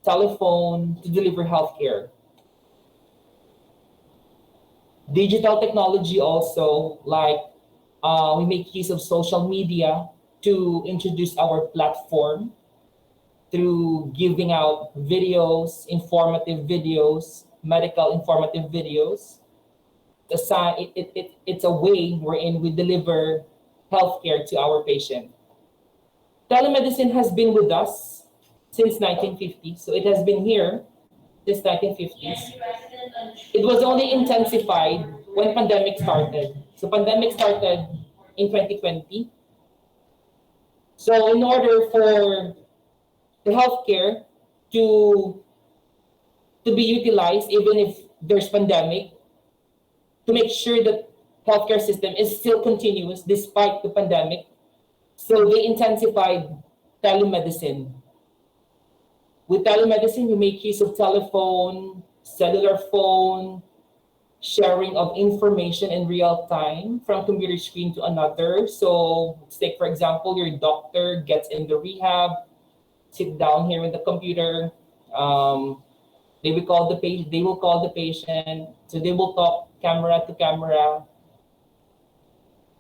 telephone to deliver healthcare. Digital technology also, like we make use of social media to introduce our platform through giving out videos, informative videos, medical informative videos. It's a way wherein we deliver healthcare to our patient. Telemedicine has been with us since 1950, so it has been here since 1950s. It was only intensified when pandemic started. So pandemic started in 2020. So in order for the healthcare to be utilized, even if there's pandemic, to make sure that healthcare system is still continuous despite the pandemic. So they intensified telemedicine. With telemedicine, you make use of telephone, cellular phone, sharing of information in real time from computer screen to another. So let's take, for example, your doctor gets in the rehab, sit down here in the computer. They will call the patient. So they will talk camera to camera.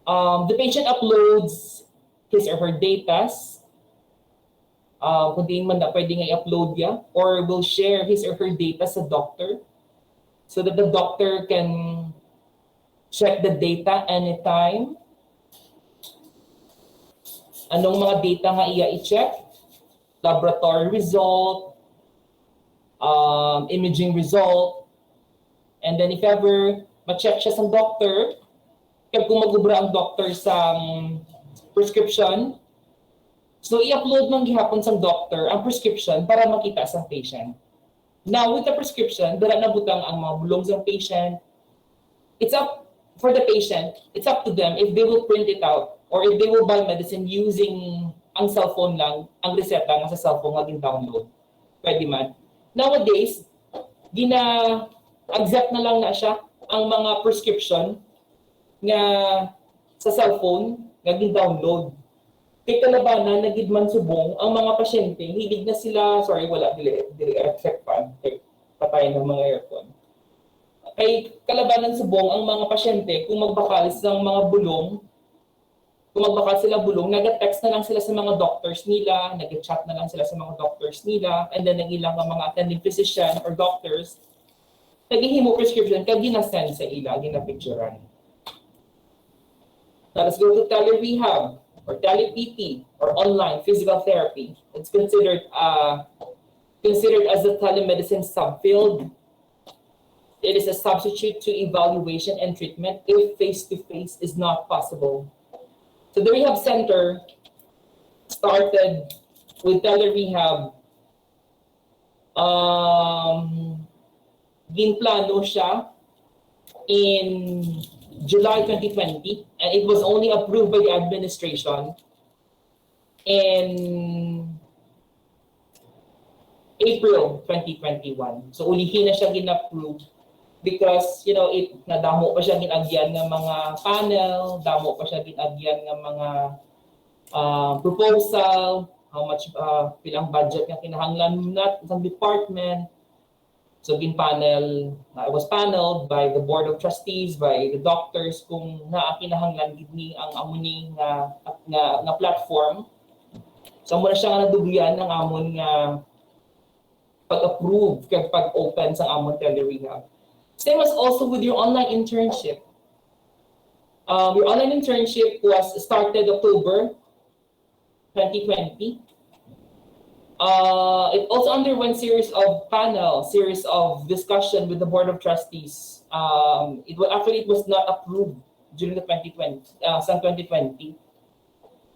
The patient uploads his or her data. Kung di man na pwede nga i-upload niya, or will share his or her data sa doctor so that the doctor can check the data anytime. Anong mga data nga iya i-check? Laboratory result, imaging result, and then if ever ma-check siya sa doctor, kaya kung magubra ang doctor sa prescription, so i-upload man gihapon sa doctor ang prescription para makita sa patient. Now with the prescription, dala na butang ang mga bulong sa patient. It's up for the patient, it's up to them if they will print it out or if they will buy medicine using ang cellphone lang, ang reseta nga sa cellphone nga gin-download. Pwede man. Nowadays, gina-accept na lang na siya ang mga prescription nga sa cellphone nga gin-download. Kay kalabanan, nagidman subong, ang mga pasyente, hilig na sila, wala, dili check pa, patay ng mga aircon. Kay kalabanan subong, ang mga pasyente, kung magbakal ng mga bulong, nag-text na lang sila sa mga doctors nila, nag-chat na lang sila sa mga doctors nila, and then ang ilang mga attending physician or doctors, nag-ihimo prescription, kaya ginasend sa ila, ginapicturan. Now let's go to TELEREHAB or tele-PT or online physical therapy. It's considered as a telemedicine subfield. It is a substitute to evaluation and treatment if face-to-face is not possible. So the rehab center started with TELEREHAB. Ginplano siya in July 2020, and it was only approved by the administration in April 2021. So ulihin na siya gin-approve because, it nadamo pa siya ginagyan ng mga panel, damo pa siya ginagyan ng mga proposal, how much pilang budget nga kinahanglan na sa department. So ginpanel, I was paneled by the board of trustees, by the doctors kung kinahanglan gid ni ang amuni nga platform. So muna siya nga nadugyan ng amon nga pag-approve kag pag-open sa amon TELEREHAB. Same as also with your online internship. Your online internship was started October 2020. It also underwent series of discussion with the board of trustees. It was not approved during the 2020.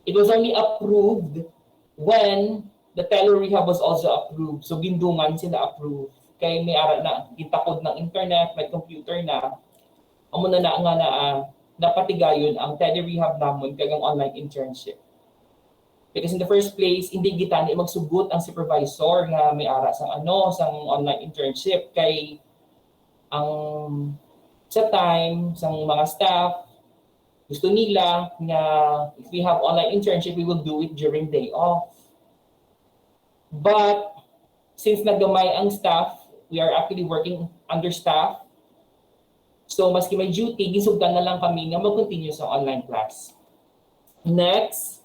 It was only approved when the TELEREHAB was also approved. So gindungan sila approved. Kay may ara na gitakod ng internet, may computer na. Amo na nga napatigayon ang TELEREHAB namon kag ang online internship. Because in the first place, hindi gitani magsugot ang supervisor nga may ara sang online internship kay ang sa time sang mga staff gusto nila nga if we have online internship, we will do it during day off. But since nagamay ang staff, we are actually working understaffed. So maski may duty, gisugdan na lang kami nga mag-continue sa online class. Next,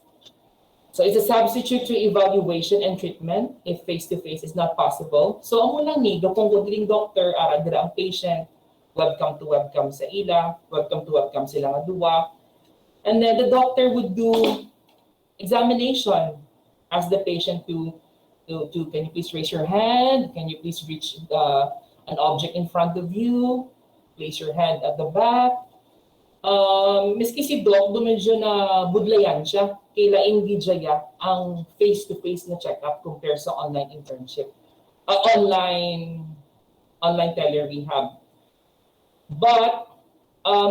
so it's a substitute to evaluation and treatment if face-to-face is not possible. So amo lang ni, gapong gudling doctor, ara dira ang patient, webcam to webcam sa ila, webcam to webcam sila nga duwa. And then the doctor would do examination, ask the patient to can you please raise your hand? Can you please reach an object in front of you? Place your hand at the back. Miski si Doc, medyo na budlayan siya. Kailaing gidjaya ang face-to-face na check-up compared sa online internship. Online telerehab. But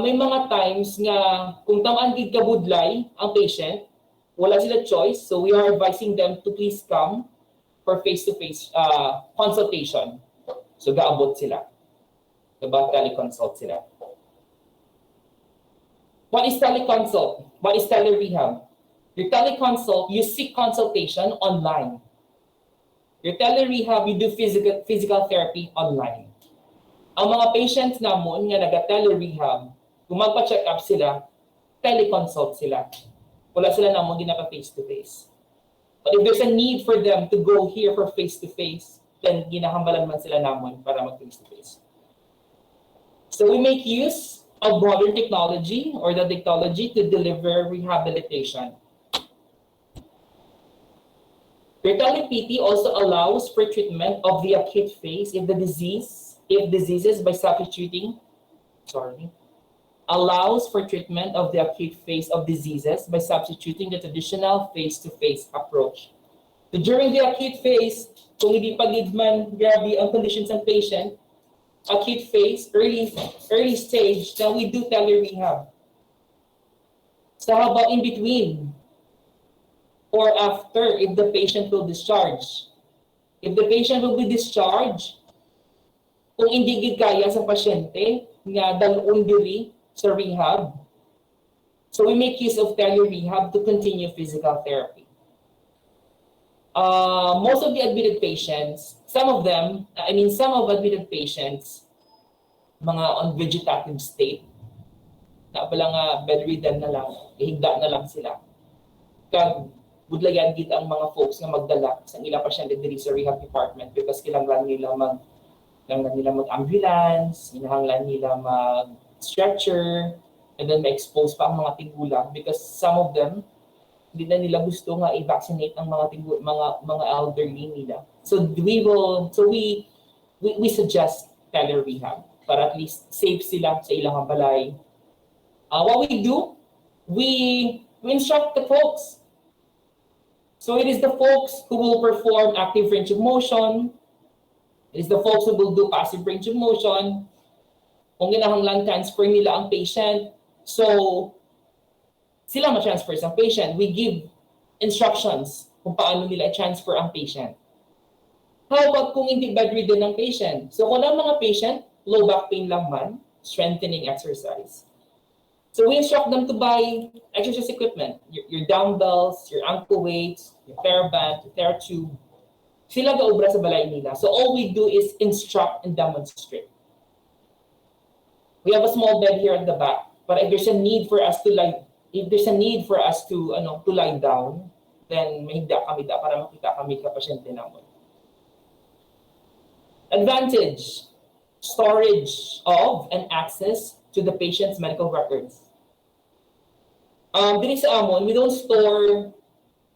may mga times nga kung tamaan gid ka budlay ang patient, wala sila choice, so we are advising them to please come for face-to-face consultation. So gaabot sila. Diba? Teleconsult sila. What is teleconsult? What is telerehab? Your teleconsult, you seek consultation online. Your telerehab, you do physical therapy online. Ang mga patients namon nga naga-telerehab, kung magpa-check up sila, teleconsult sila. Wala sila namon ginapa face-to-face. But if there's a need for them to go here for face-to-face, then ginahambalan man sila namon para mag-face-to-face. So we make use of modern technology or the technology to deliver rehabilitation. Your tele-PT also allows for treatment of the acute phase if diseases by substituting, allows for treatment of the acute phase of diseases by substituting the traditional face-to-face approach. So during the acute phase, kung hindi pa man grabe ang conditions ng patient, acute phase, early stage, then we do telerehab. So how about in between? Or after, if the patient will discharge? If the patient will be discharged, kung hindi gid kaya sa pasyente, nga dalon diri sa rehab, so we make use of telerehab to continue physical therapy. Most of the admitted patients, some of admitted patients, mga on vegetative state, na pala nga bedridden na lang, ihigda na lang sila. Kag budlayan gid ang mga folks nga magdala sa ilang pasyente diri sa rehab department because kinahanglan nila mag-ambulance, kinahanglan nila mag-stretcher, and then ma-expose pa ang mga tigulang because some of them hindi na nila gusto nga i-vaccinate ang mga elderly nila. So we suggest telerehab para at least safe sila sa ilang balay. What we do, we instruct the folks. So it is the folks who will perform active range of motion. It is the folks who will do passive range of motion. Kung ginahanglan transfer nila ang patient, so sila ma-transfer sa patient. We give instructions kung paano nila i-transfer ang patient. How about kung hindi bedridden ng patient? So kung ang mga patient, low back pain lang man, strengthening exercise. So we instruct them to buy exercise equipment, your dumbbells, your ankle weights, your TheraBand, your TheraTube. Sila gaobra sa balay nila. So all we do is instruct and demonstrate. We have a small bed here at the back, but if there's a need for us to lie down, then mahigda kami para makita kami ka pasyente namon. Advantage, storage of and access to the patient's medical records. Diri sa amon, we don't store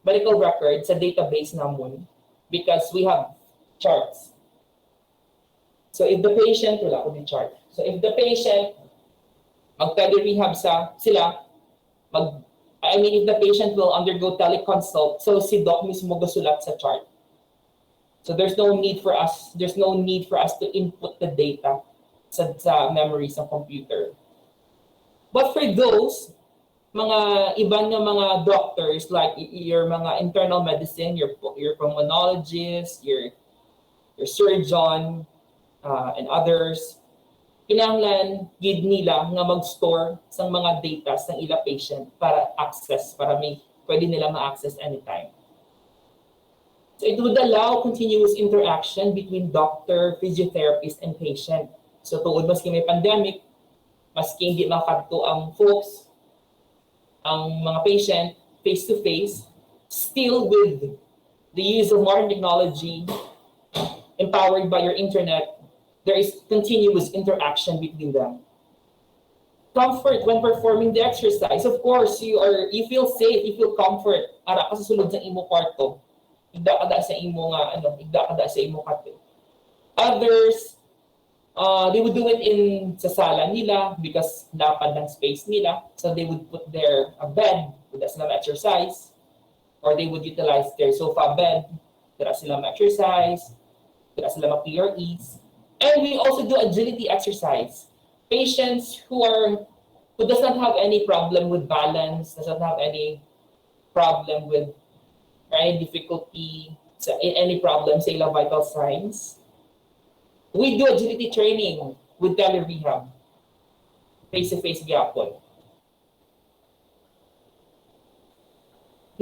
medical records sa database namon because we have charts. So if the patient, if the patient mag-telerehab if the patient will undergo teleconsult, so si doc mismo gasulat sa chart. So there's no need for us to input the data sa memory sa computer. But for those mga ibang nga mga doctors like your mga internal medicine, your pulmonologist, your surgeon, and others, kinahanglan gid nila nga mag-store sang mga data sang ila patient para access, para may pwede nila ma-access anytime. So it would allow continuous interaction between doctor, physiotherapist, and patient. So tuod maski may pandemic, maski hindi makadto ang folks, ang mga patient face-to-face, still with the use of modern technology, empowered by your internet, there is continuous interaction between them. Comfort when performing the exercise. Of course, you feel safe, you feel comfort. Ara ka sa sulod sa imo kwarto. Igda kada sa imo nga igda kada sa imo kate. Others, they would do it in sa sala nila because lapad ng space nila. So they would put their bed, wala sila exercise, or they would utilize their sofa bed, wala sila exercise, wala sila PREs. And we also do agility exercise. Patients who does not have any problem with balance, does not have any problem with any difficulty, any problem sa ilang vital signs. We do agility training with TELEREHAB, face-to-face gyapon.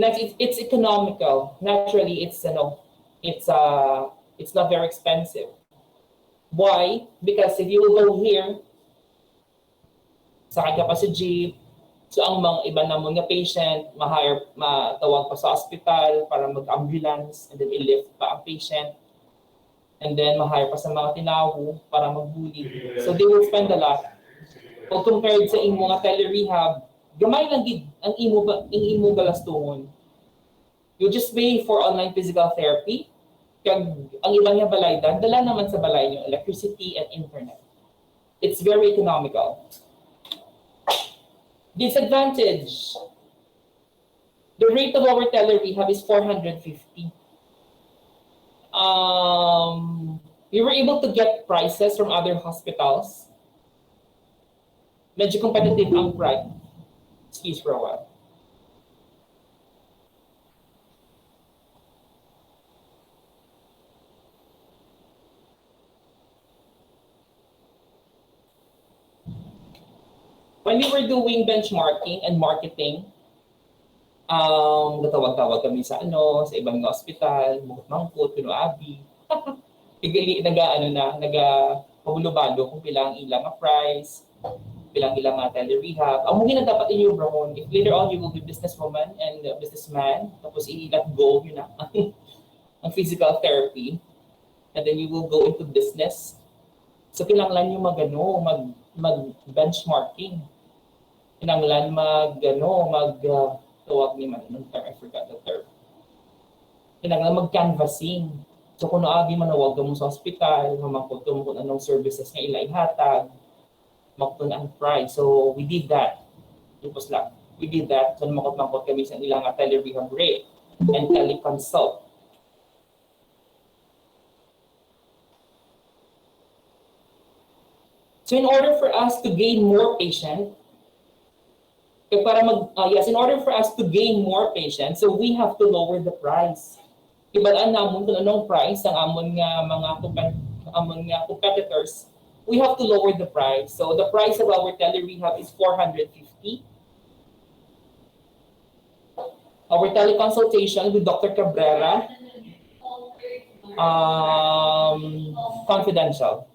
Next, it's economical. Naturally, it's not very expensive. Why? Because if you will go here, sakay ka pa sa jeep, so ang mga iba na mga patient, matawag pa sa hospital para mag-ambulance, and then i-lift pa ang patient, and then ma-hire pa sa mga tinawo para mag-bully. So they will spend a lot. Kung compared sa imo nga TELEREHAB, gamay lang gid ang imo galastongon. You just pay for online physical therapy, kag ang iba niya balaydan, dala naman sa balay niyo electricity and internet. It's very economical. Disadvantage. The rate of our TELEREHAB is 450. We were able to get prices from other hospitals. Medyo competitive ang price. Excuse for a while. When we were doing benchmarking and marketing, natawag-tawag kami sa sa ibang hospital, Mangkot, Abi. Nagpabulubalo kung pilang ilang price, pilang ilang TELEREHAB. Ang muna dapat inyo brahon, if later on you will be businesswoman and businessman, tapos i-let go yun na ang physical therapy, and then you will go into business. So kinanglan yung mag-benchmarking. Kinanglan tawag ni man, I forgot the term. Kinanglan mag-canvassing. So kung naabi manawag mo sa hospital, mamangkot mo kung anong services nga ila ihatag, makton ang price. So we did that. Tapos lang. We did that. So makot-makot kami sa ilang TELEREHAB rate and teleconsult. So in order for us to gain more patients, in order for us to gain more patients, so we have to lower the price. Ibalaan namon kung anong price ang amon nga mga competitors. We have to lower the price. So the price of our TELEREHAB is 450. Our teleconsultation with Dr. Cabrera, confidential.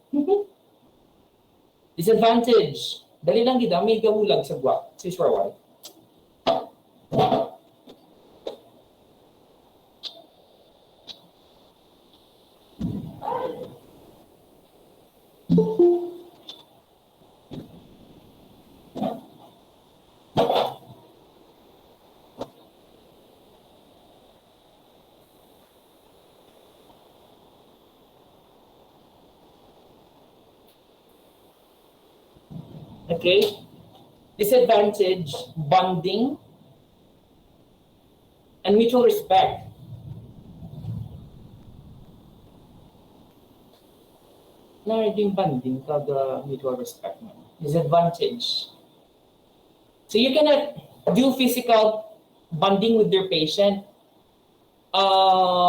Disadvantage. Dali lang gid may gahulag sa guwak. Sis for one. Okay. Disadvantage, bonding, and mutual respect. Yung bonding kag mutual respect. Disadvantage. So you cannot do physical bonding with your patient.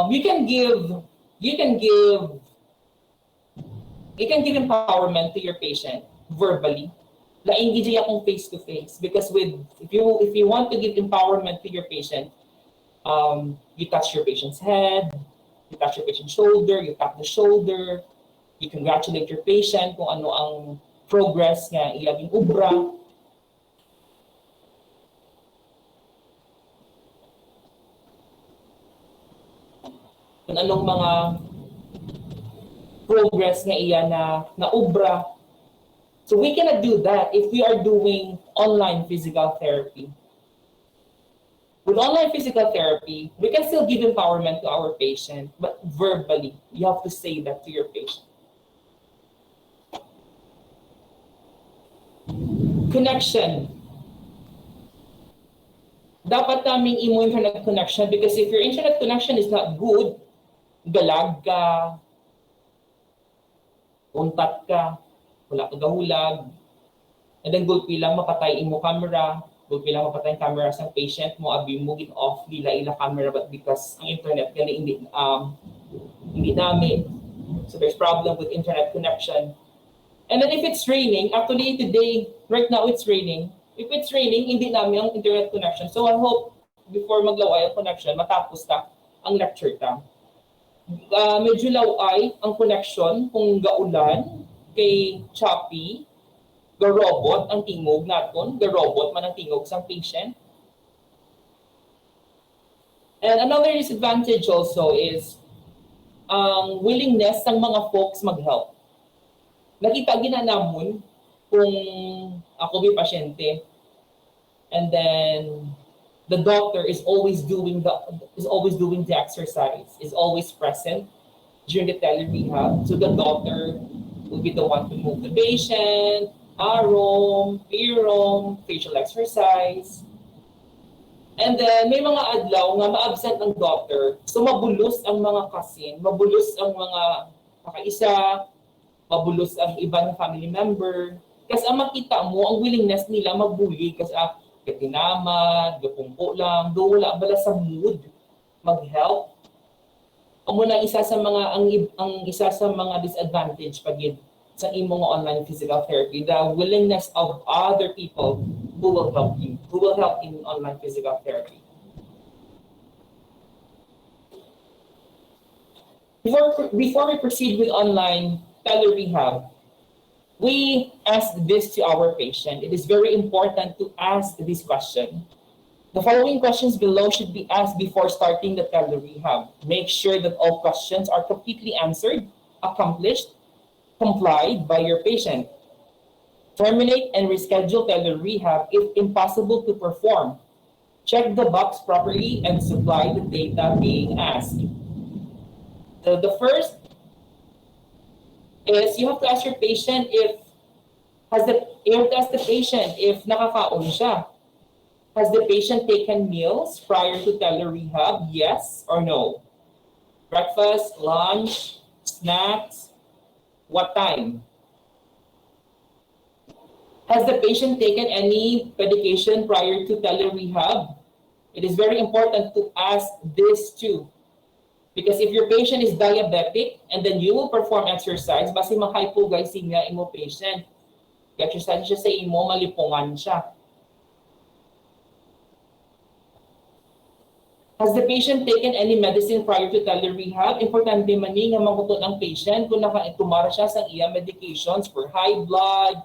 You can give empowerment to your patient verbally. Laing gid akong face to face because if you want to give empowerment to your patient, you touch your patient's head, You touch your patient's shoulder, you tap the shoulder, you congratulate your patient kung ano ang progress nga iyang ubra. Kung anong mga progress nga iya na ubra. So we cannot do that if we are doing online physical therapy. With online physical therapy, we can still give empowerment to our patient, but verbally, you have to say that to your patient. Connection. Dapat naming imo internet connection because if your internet connection is not good, galag ka, untat ka, wala ka gahulag, and then gulpi lang mapatay imo camera, gulpi lang mapatay ang camera sa patient mo, abi mo gin off nila ila camera but because ang internet gali hindi namin. So there's problem with internet connection. And then if it's raining, actually today, right now it's raining. If it's raining, hindi namin ang internet connection. So I hope before maglaway ang connection, matapos ta ang lecture ta. Medyo laway ang connection kung gaulan kay choppy, ga-robot ang tingog naton, ga-robot man ang tingog sa patient. And another disadvantage also is willingness ng mga folks mag-help. Nakita gina namon kung ako may pasyente and then the doctor is always doing the exercise, is always present during the telerehab. So the doctor will be the one to move the patient, arm, earroom, facial exercise. And then may mga adlaw nga ma-absent ang doctor. So mabulos ang mga kasin, mabulos ang mga kakaisa, mabulos ang ibang family member. Kasi ang makita mo, ang willingness nila magbuli kasi katinamad, gapungko lang, do wala bala sa mood mag-help. Amo na isa sa mga ang isa sa mga disadvantage pag sa imong online physical therapy, the willingness of other people who will help you, who will help in online physical therapy. Before we proceed with online telerehab, we ask this to our patient. It is very important to ask this question. The following questions below should be asked before starting the telerehab. Make sure that all questions are completely answered, accomplished, complied by your patient. Terminate and reschedule telerehab if impossible to perform. Check the box properly and supply the data being asked. The first is you have to ask your patient if nakakaon siya. Has the patient taken meals prior to telerehab? Yes or no? Breakfast, lunch, snacks, what time? Has the patient taken any medication prior to telerehab? It is very important to ask this too. Because if your patient is diabetic and then you will perform exercise, basi ma-hypoglycemia imo patient. Exercise siya sa imo, malipungan siya. Has the patient taken any medicine prior to telerehab? Importante man ni nga makuton ang patient kung naka-tumara siya sa iya medications for high blood,